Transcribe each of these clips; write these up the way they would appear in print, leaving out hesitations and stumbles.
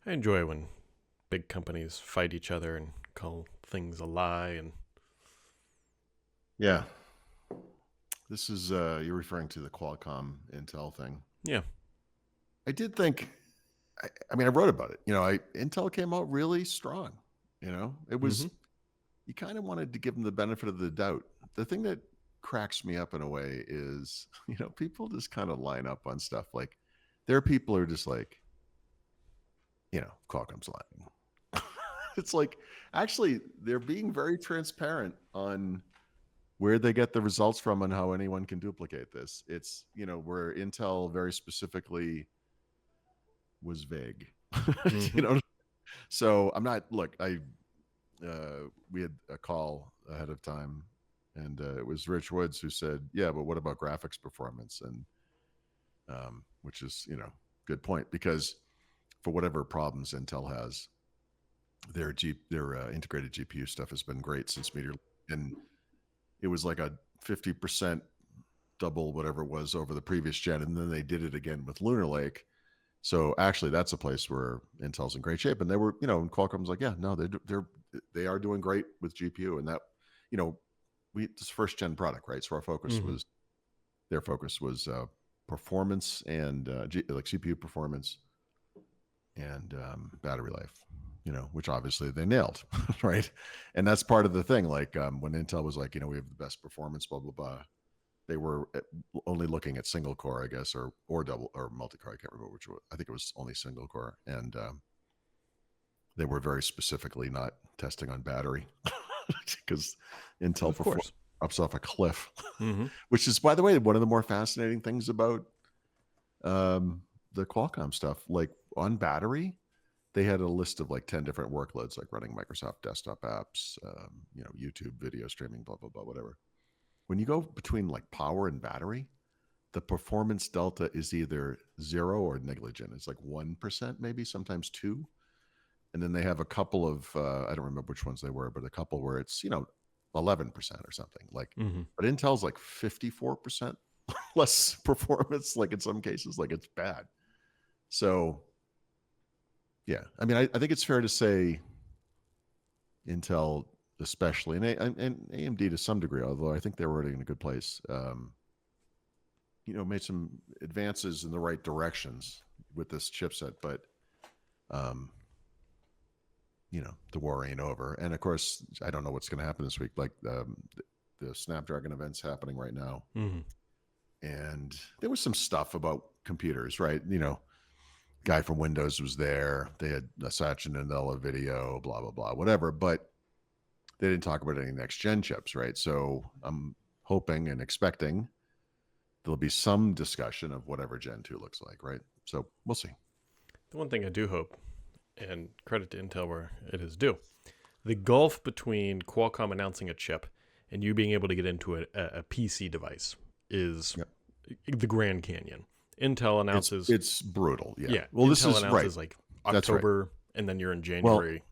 I enjoy when big companies fight each other and call things a lie. And Yeah. This is you're referring to the Qualcomm Intel thing. yeah, I did think I mean I wrote about it. Intel came out really strong. It hmm was you kind of wanted to give them the benefit of the doubt. The thing that cracks me up in a way is, people just kind of line up on stuff like there are people who are just like, Qualcomm's lying. It's like actually they're being very transparent on where they get the results from and how anyone can duplicate this. It's, where Intel very specifically was vague. you hmm know, so I'm not, look, we had a call ahead of time and it was Rich Woods who said, yeah, but what about graphics performance? And, which is, good point because for whatever problems Intel has, their integrated GPU stuff has been great since Meteor, and it was like a 50% double whatever it was over the previous gen, and then they did it again with Lunar Lake. So actually, that's a place where Intel's in great shape, and they were, and Qualcomm's like, yeah, no, they are doing great with GPU, and that, you know, it's first gen product, right? So hmm their focus was performance and like CPU performance and battery life, which obviously they nailed, right? And that's part of the thing. Like when Intel was like, we have the best performance, blah blah blah. They were only looking at single core, I guess, or double or multi core. I can't remember which one. I think it was only single core, and they were very specifically not testing on battery because Intel of performance course. drops off a cliff, hmm which is, by the way, one of the more fascinating things about um, the Qualcomm stuff. Like on battery, they had a list of like 10 different workloads, like running Microsoft desktop apps, YouTube video streaming, blah blah blah, whatever. When you go between like power and battery, the performance delta is either zero or negligent. It's like 1%, maybe sometimes two. And then they have a couple of, I don't remember which ones they were, but a couple where it's, 11% or something. Like, hmm but Intel's like 54% less performance, like in some cases, like it's bad. So, yeah, I mean, I think it's fair to say Intel, especially, and AMD to some degree, although I think they were already in a good place, made some advances in the right directions with this chipset, but um, the war ain't over. And of course, I don't know what's going to happen this week. Like the Snapdragon event's happening right now, hmm and there was some stuff about computers, right? Guy from Windows was there. They had a Satya Nadella video, blah blah blah, whatever. But they didn't talk about any next gen chips, right? So I'm hoping and expecting there'll be some discussion of whatever Gen 2 looks like, right? So we'll see. The one thing I do hope, and credit to Intel where it is due, the gulf between Qualcomm announcing a chip and you being able to get into a PC device is Yep. the Grand Canyon. Intel It's announces, it's brutal. Yeah. yeah, Well, this Intel is right. announces like That's right. October, and then you're in Well, January.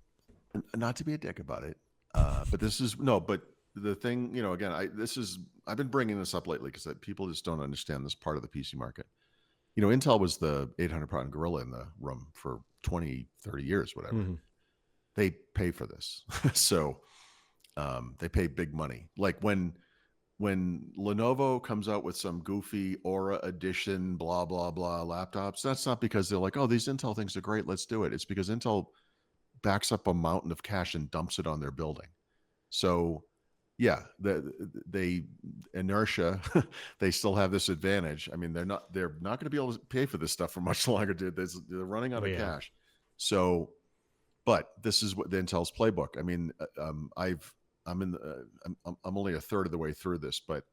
not to be a dick about it, but this is no. But the thing, again, I've been bringing this up lately because people just don't understand this part of the PC market. Intel was the 800-pound gorilla in the room for 20, 30 years, whatever. hmm They pay for this, so they pay big money. Like when Lenovo comes out with some goofy Aura edition, blah blah blah laptops, that's not because they're like, oh, these Intel things are great, let's do it. It's because Intel backs up a mountain of cash and dumps it on their building. So yeah, they inertia, they still have this advantage. I mean, they're not going to be able to pay for this stuff for much longer, dude. They're running out Oh of yeah, cash. So, but this is what the Intel's playbook. I mean, I'm only a third of the way through this, but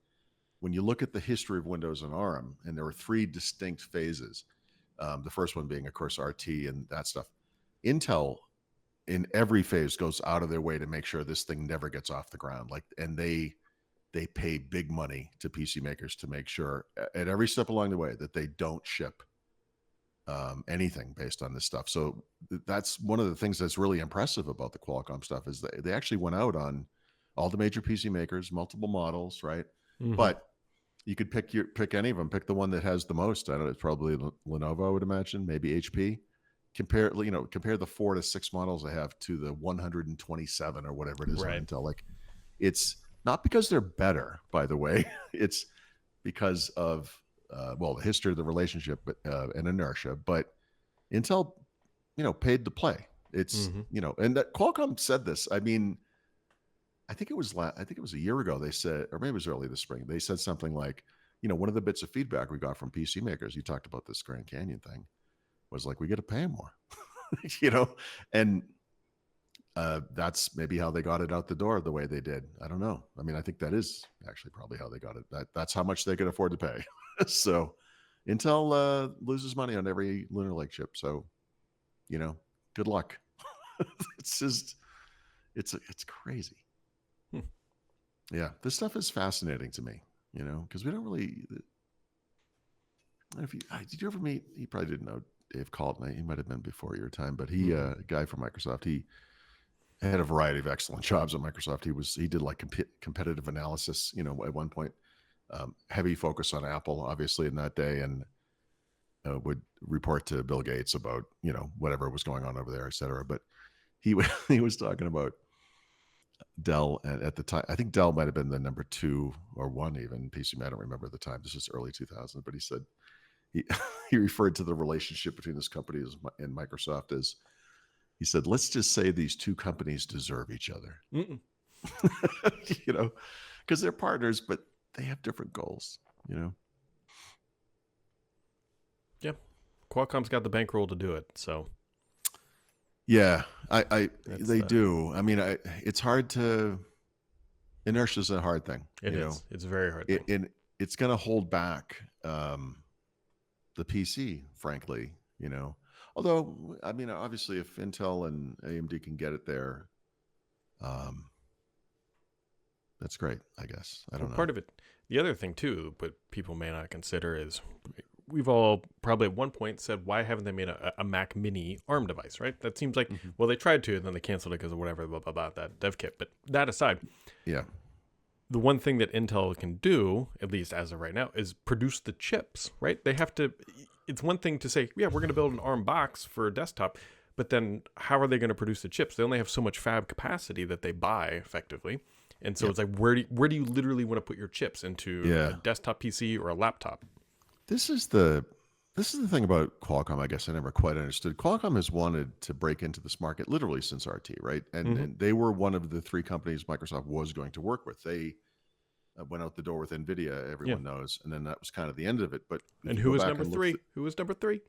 when you look at the history of Windows and ARM, and there were three distinct phases. The first one being, of course, RT and that stuff. Intel in every phase goes out of their way to make sure this thing never gets off the ground. Like, and they pay big money to PC makers to make sure at every step along the way that they don't ship anything based on this stuff. So that's one of the things that's really impressive about the Qualcomm stuff is they actually went out on all the major PC makers, multiple models, right? hmm But you could pick any of them. Pick the one that has the most. I don't know. It's probably Lenovo, I would imagine, maybe HP. compare the 4 to 6 models I have to the 127 or whatever it is on Right. Intel. Like, it's not because they're better, by the way. It's because of the history of the relationship, and inertia. But Intel, paid to play. It's and that Qualcomm said this. I mean, I think it was a year ago. They said, or maybe it was early this spring. They said something like, one of the bits of feedback we got from PC makers. You talked about this Grand Canyon thing. Was like, we got to pay them more, and that's maybe how they got it out the door the way they did. I don't know. I mean, I think that is actually probably how they got it. That's how much they could afford to pay. So Intel loses money on every Lunar Lake chip. So, good luck. It's just, it's crazy. Yeah, this stuff is fascinating to me, because we don't really. Did you ever meet? You probably didn't know Dave Calton. He might have been before your time, but he, a guy from Microsoft. He had a variety of excellent jobs at Microsoft. He did like competitive analysis. At one point, heavy focus on Apple, obviously in that day, and would report to Bill Gates about whatever was going on over there, et cetera. But he was talking about Dell, and at the time, I think Dell might have been the number 2 or 1 even PC. I don't remember the time. This is early 2000s, but he said he referred to the relationship between this company and Microsoft as, he said, let's just say these two companies deserve each other. Because they're partners, but they have different goals. Yeah, Qualcomm's got the bankroll to do it. So yeah, they do. I mean, it's hard to. Inertia is a hard thing. It is. It's a very hard thing. It's going to hold back the PC, frankly. Although, I mean, obviously, if Intel and AMD can get it there, that's great, I guess. I don't know. Part of it, the other thing, too, but people may not consider is we've all probably at one point said, why haven't they made a Mac Mini ARM device, right? That seems like, well, they tried to, and then they canceled it because of whatever, blah, blah, blah, that dev kit. But that aside, yeah, the one thing that Intel can do, at least as of right now, is produce the chips, right? They have to. It's one thing to say, yeah, we're going to build an ARM box for a desktop, but then how are they going to produce the chips? They only have so much fab capacity that they buy effectively. And so it's like, where do you literally want to put your chips into a desktop PC or a laptop? This is the thing about Qualcomm, I guess I never quite understood. Qualcomm has wanted to break into this market literally since RT, right? And they were one of the 3 companies Microsoft was going to work with. They went out the door with NVIDIA, everyone knows, and then that was kind of the end of it. But who was number 3? Who was number 3?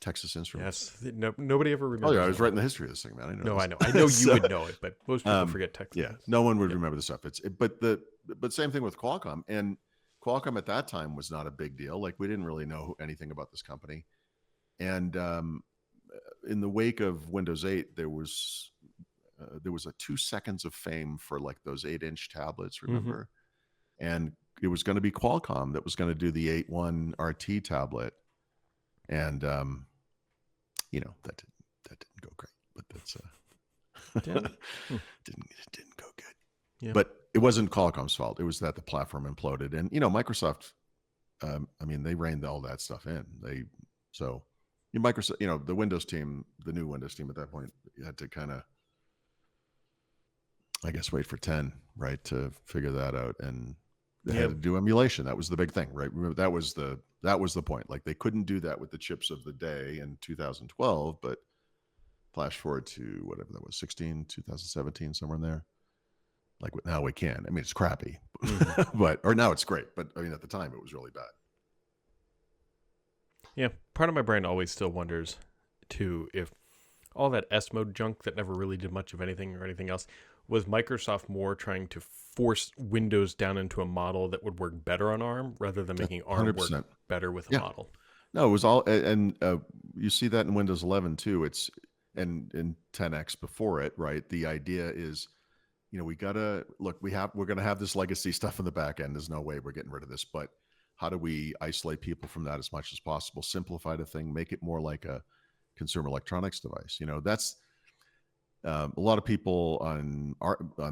Texas Instruments. Yes, nobody ever remembers. Oh yeah, I was writing the history of this thing, man. I know. I know. I know you would know it, but most people forget Texas. Yeah, no one would remember the stuff. But same thing with Qualcomm. And Qualcomm at that time was not a big deal. Like, we didn't really know anything about this company. And in the wake of Windows 8, there was a 2 seconds of fame for like those 8-inch tablets, remember? And it was going to be Qualcomm that was going to do the 8.1 RT tablet. And that didn't go great, but that's didn't go good. Yeah. But it wasn't Qualcomm's fault. It was that the platform imploded, and Microsoft. I mean, they reined all that stuff in. Microsoft, the Windows team, the new Windows team at that point, had to kind of, I guess, wait for 10, right, to figure that out, and they had to do emulation. That was the big thing, right? Remember, that was the point. Like, they couldn't do that with the chips of the day in 2012, but flash forward to whatever that was, 2017, somewhere in there. Like, now we can. I mean, it's crappy, or now it's great. But I mean, at the time, it was really bad. Yeah, part of my brain always still wonders, too, if all that S-mode junk that never really did much of anything or anything else, was Microsoft more trying to force Windows down into a model that would work better on ARM rather than making ARM 100%. work better with a model? No, it was all, and you see that in Windows 11 too. It's and in 10X before it, right? The idea is, we gotta look. We're gonna have this legacy stuff in the back end. There's no way we're getting rid of this, but how do we isolate people from that as much as possible? Simplify the thing, make it more like a consumer electronics device. That's a lot of people on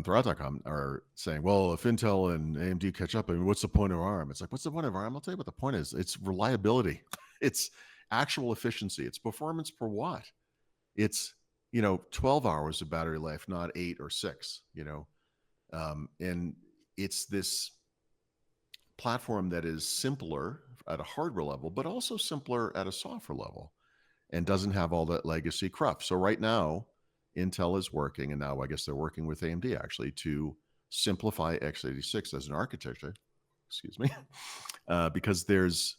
Throughout.com are saying, well, if Intel and AMD catch up, I mean, what's the point of ARM? It's like, what's the point of ARM? I'll tell you what the point is. It's reliability. actual efficiency. It's performance per watt. It's 12 hours of battery life, not 8 or 6. And it's this platform that is simpler at a hardware level, but also simpler at a software level, and doesn't have all that legacy cruft. So right now, Intel is working, and now I guess they're working with AMD actually to simplify x86 as an architecture. Excuse me, because there's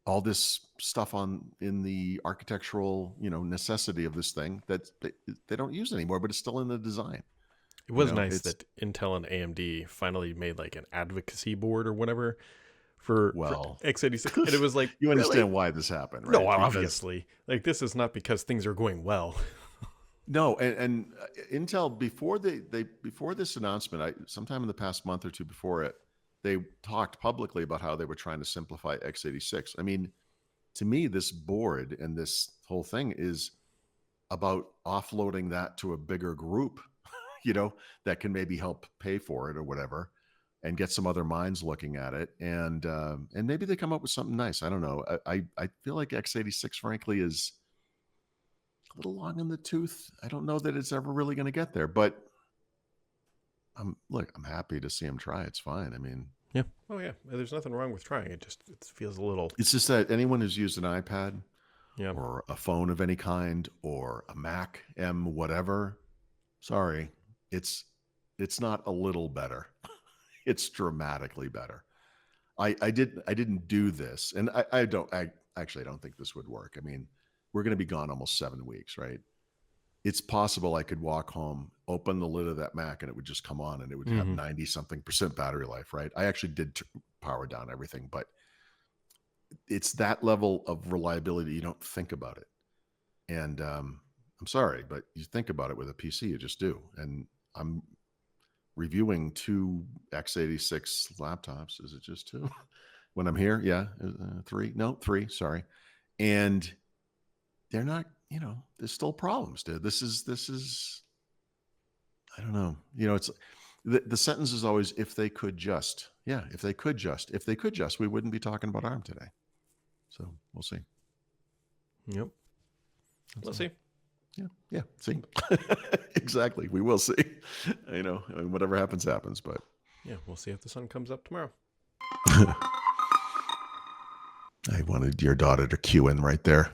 all this stuff in the architectural necessity of this thing that they don't use anymore, but it's still in the design. It was nice It's that Intel and AMD finally made like an advocacy board or whatever for well, x86, and it was like, you really? understand why this happened, right? No, Because obviously, like this is not because things are going well. no, and Intel before before this announcement, sometime in the past month or two before it, they talked publicly about how they were trying to simplify x86. I mean, to me, this board and this whole thing is about offloading that to a bigger group, that can maybe help pay for it or whatever, and get some other minds looking at it, and maybe they come up with something nice. I don't know. I feel like x86, frankly, is a little long in the tooth. I don't know that it's ever really going to get there, but I'm happy to see him try. It's fine. I mean, Yeah. Oh yeah. There's nothing wrong with trying. It feels a little. it's just that anyone who's used an iPad Yeah. or a phone of any kind or a Mac M whatever, sorry, it's not a little better. It's dramatically better. I didn't do this, and I actually don't think this would work. I mean, we're going to be gone almost 7 weeks, right? It's possible I could walk home, open the lid of that Mac, and it would just come on, and it would have 90 something % battery life, right? I actually did power down everything, but it's that level of reliability. You don't think about it. And I'm sorry, but you think about it with a PC, you just do. And I'm reviewing 2 x86 laptops. Is it just 2? When I'm here? Yeah. 3. No, 3. Sorry. And they're not, there's still problems, dude. This is, I don't know. It's the sentence is always, if they could just. Yeah. If they could just, we wouldn't be talking about ARM today. So we'll see. Yep. We'll see. Yeah. See, exactly. We will see. I mean, whatever happens, happens. But Yeah, we'll see if the sun comes up tomorrow. I wanted your daughter to cue in right there.